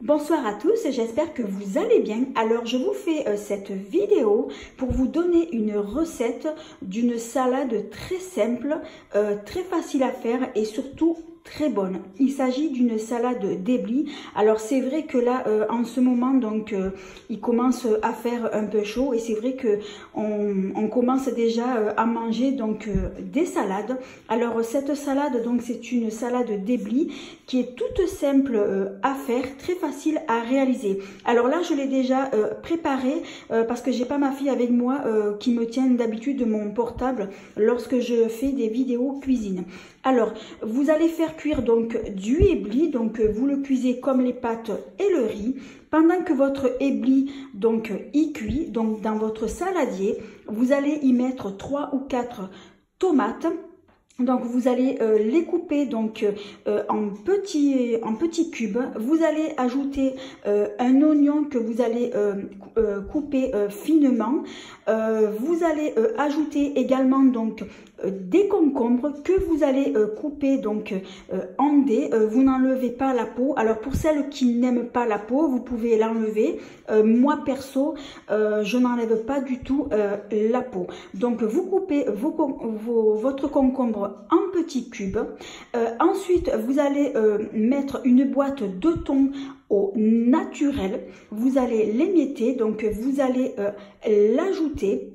Bonsoir à tous, j'espère que vous allez bien. Alors je vous fais cette vidéo pour vous donner une recette d'une salade très simple, très facile à faire et surtout très bonne. Il s'agit d'une salade d'éblis. Alors c'est vrai que là en ce moment donc il commence à faire un peu chaud et c'est vrai que on commence déjà à manger donc des salades. Alors cette salade donc c'est une salade d'éblis qui est toute simple à faire, très facile à réaliser. Alors là je l'ai déjà préparée parce que j'ai pas ma fille avec moi qui me tient d'habitude de mon portable lorsque je fais des vidéos cuisine. Alors vous allez faire cuire donc du éblis, donc vous le cuisez comme les pâtes et le riz. Pendant que votre éblis donc y cuit, donc dans votre saladier, vous allez y mettre 3 ou 4 tomates. Donc vous allez les couper donc en petits cubes. Vous allez ajouter un oignon que vous allez couper finement. Vous allez ajouter également donc des concombres que vous allez couper donc en dés. Vous n'enlevez pas la peau. Alors pour celles qui n'aiment pas la peau, vous pouvez l'enlever. Moi perso, je n'enlève pas du tout la peau. Donc vous coupez votre concombre en petits cubes. Ensuite, vous allez mettre une boîte de thon au naturel. Vous allez l'émietter, donc vous allez l'ajouter.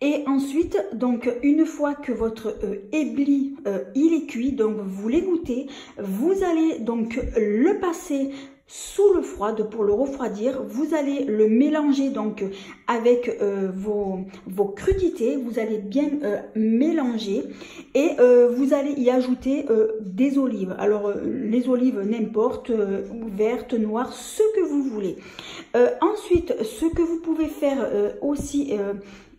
Et ensuite, donc une fois que votre éblis il est cuit, donc vous l'égouttez, vous allez donc le passer sous le froid pour le refroidir. Vous allez le mélanger donc avec vos crudités. Vous allez bien mélanger et vous allez y ajouter des olives. Alors les olives n'importe, vertes, noires, ce que vous voulez. Ensuite, ce que vous pouvez faire aussi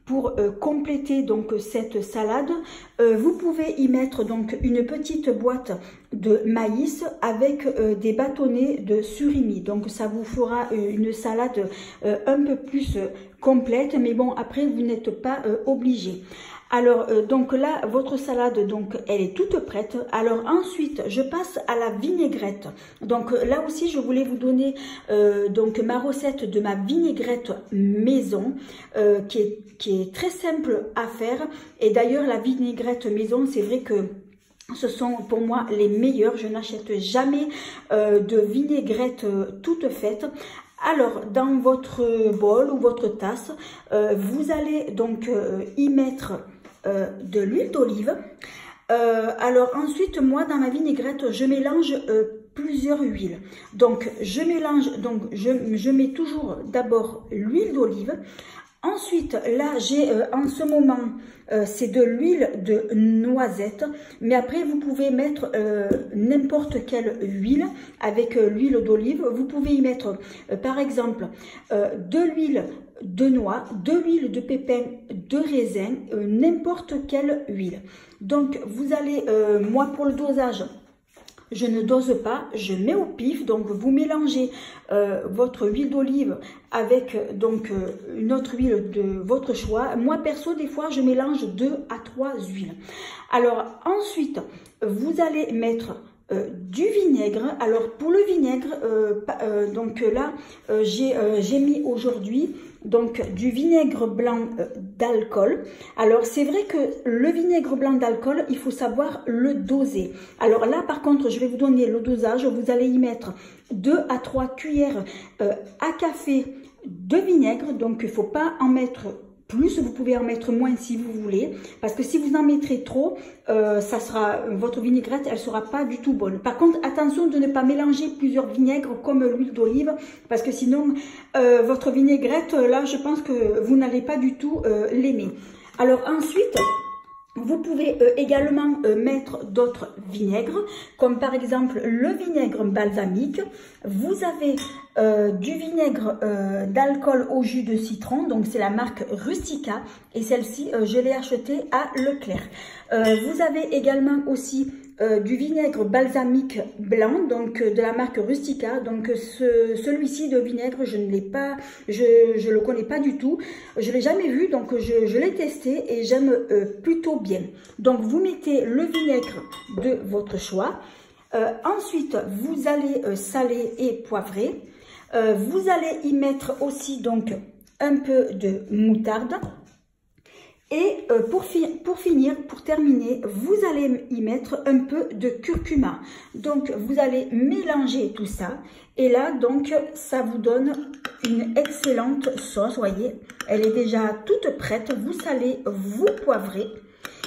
pour compléter donc cette salade, vous pouvez y mettre donc une petite boîte de maïs avec des bâtonnets de surimi. Donc ça vous fera une salade un peu plus complète, mais bon après vous n'êtes pas obligé. Alors donc là votre salade donc elle est toute prête. Alors ensuite je passe à la vinaigrette. Donc là aussi je voulais vous donner donc ma recette de ma vinaigrette maison qui est très simple à faire. Et d'ailleurs la vinaigrette maison, c'est vrai que ce sont pour moi les meilleures. Je n'achète jamais de vinaigrette toute faite. Alors, dans votre bol ou votre tasse, vous allez donc y mettre de l'huile d'olive. Alors ensuite, moi, dans ma vinaigrette, je mélange plusieurs huiles. Donc, je mélange, donc je mets toujours d'abord l'huile d'olive. Ensuite, là, j'ai en ce moment, c'est de l'huile de noisette. Mais après, vous pouvez mettre n'importe quelle huile avec l'huile d'olive. Vous pouvez y mettre, par exemple, de l'huile de noix, de l'huile de pépins, de raisin, n'importe quelle huile. Donc, vous allez, moi, pour le dosage, je ne dose pas, je mets au pif. Donc vous mélangez votre huile d'olive avec donc une autre huile de votre choix. Moi perso des fois je mélange 2 à 3 huiles. Alors ensuite vous allez mettre du vinaigre. Alors pour le vinaigre, donc là j'ai mis aujourd'hui donc du vinaigre blanc d'alcool. Alors c'est vrai que le vinaigre blanc d'alcool, il faut savoir le doser. Alors là par contre je vais vous donner le dosage. Vous allez y mettre 2 à 3 cuillères à café de vinaigre. Donc il ne faut pas en mettre plus, vous pouvez en mettre moins si vous voulez, parce que si vous en mettrez trop, votre vinaigrette, elle sera pas du tout bonne. Par contre, attention de ne pas mélanger plusieurs vinaigres comme l'huile d'olive, parce que sinon, votre vinaigrette, là, je pense que vous n'allez pas du tout l'aimer. Alors ensuite, vous pouvez également mettre d'autres vinaigres, comme par exemple le vinaigre balsamique. Vous avez du vinaigre d'alcool au jus de citron, donc c'est la marque Rustica, et celle-ci je l'ai achetée à Leclerc. Vous avez également aussi du vinaigre balsamique blanc, donc de la marque Rustica. Donc celui-ci de vinaigre, je ne l'ai pas, je le connais pas du tout, je l'ai jamais vu, donc je l'ai testé et j'aime plutôt bien. Donc vous mettez le vinaigre de votre choix. Ensuite, vous allez saler et poivrer. Vous allez y mettre aussi donc un peu de moutarde. Et pour terminer, vous allez y mettre un peu de curcuma. Donc, vous allez mélanger tout ça. Et là, donc, ça vous donne une excellente sauce. Voyez, elle est déjà toute prête. Vous salez, vous poivrez.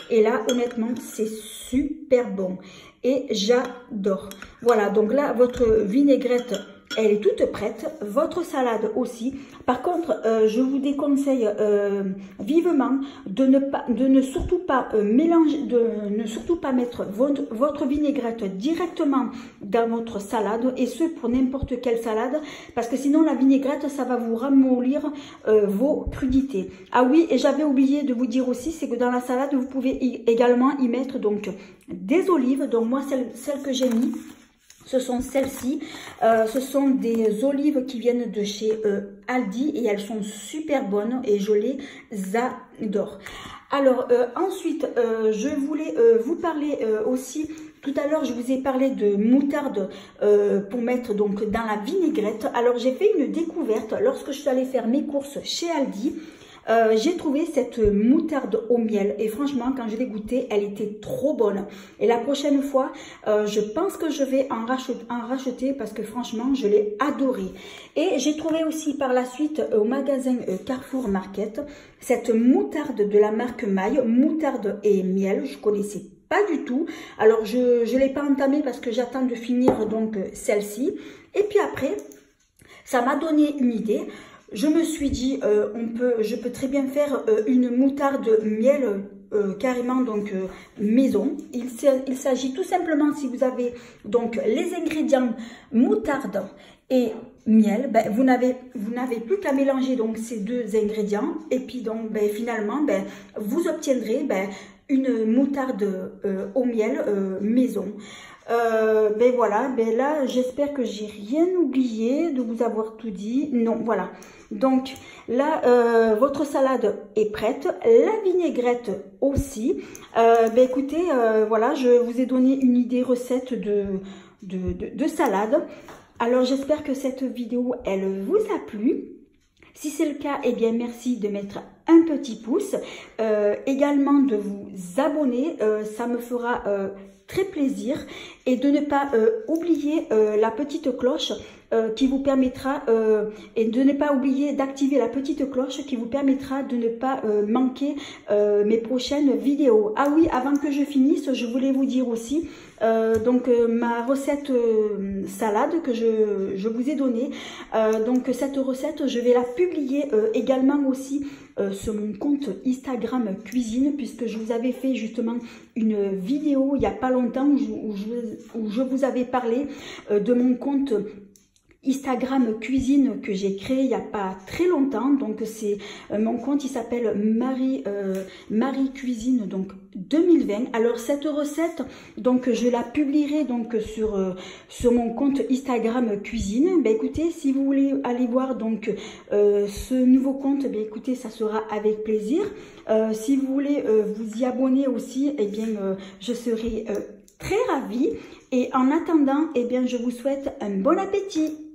Et là, honnêtement, c'est super bon. Et j'adore. Voilà, donc là, votre vinaigrette, elle est toute prête. Votre salade aussi. Par contre, je vous déconseille vivement de ne surtout pas mélanger, de ne surtout pas mettre votre vinaigrette directement dans votre salade, et ce pour n'importe quelle salade, parce que sinon la vinaigrette, ça va vous ramollir vos crudités. Ah oui, et j'avais oublié de vous dire aussi, c'est que dans la salade, vous pouvez également y mettre donc des olives. Donc moi, celles que j'ai mis, ce sont celles-ci. Ce sont des olives qui viennent de chez Aldi et elles sont super bonnes et je les adore. Alors ensuite, je voulais vous parler aussi. Tout à l'heure, je vous ai parlé de moutarde pour mettre donc dans la vinaigrette. Alors j'ai fait une découverte lorsque je suis allée faire mes courses chez Aldi. J'ai trouvé cette moutarde au miel et franchement, quand je l'ai goûtée, elle était trop bonne. Et la prochaine fois, je pense que je vais en racheter parce que franchement, je l'ai adorée. Et j'ai trouvé aussi par la suite au magasin Carrefour Market cette moutarde de la marque Maille, moutarde et miel. Je connaissais pas du tout. Alors, je ne l'ai pas entamée parce que j'attends de finir donc celle-ci. Et puis après, ça m'a donné une idée. Je me suis dit, je peux très bien faire une moutarde miel carrément donc maison. Il s'agit tout simplement, si vous avez donc les ingrédients moutarde et miel, ben, vous n'avez plus qu'à mélanger donc ces deux ingrédients et puis donc ben, finalement ben, vous obtiendrez ben, une moutarde au miel maison. Ben voilà, ben là j'espère que j'ai rien oublié de vous avoir tout dit. Non, voilà. Donc là votre salade est prête, la vinaigrette aussi. Ben écoutez, voilà, je vous ai donné une idée recette de salade. Alors j'espère que cette vidéo elle vous a plu. Si c'est le cas, eh bien merci de mettre un petit pouce, également de vous abonner, ça me fera très plaisir, et de ne pas oublier la petite cloche qui vous permettra, et de ne pas oublier d'activer la petite cloche qui vous permettra de ne pas manquer mes prochaines vidéos. Ah oui, avant que je finisse, je voulais vous dire aussi, donc ma recette salade que je vous ai donnée, donc cette recette, je vais la publier également aussi sur mon compte Instagram cuisine, puisque je vous avais fait justement une vidéo il n'y a pas longtemps où je vous avais parlé de mon compte Instagram cuisine que j'ai créé il n'y a pas très longtemps. Donc c'est mon compte, il s'appelle Marie Cuisine donc 2020. Alors cette recette, donc je la publierai donc sur mon compte Instagram cuisine. Ben écoutez, si vous voulez aller voir donc ce nouveau compte, ben écoutez, ça sera avec plaisir. Si vous voulez vous y abonner aussi, eh bien je serai très ravie. Et en attendant, eh bien je vous souhaite un bon appétit.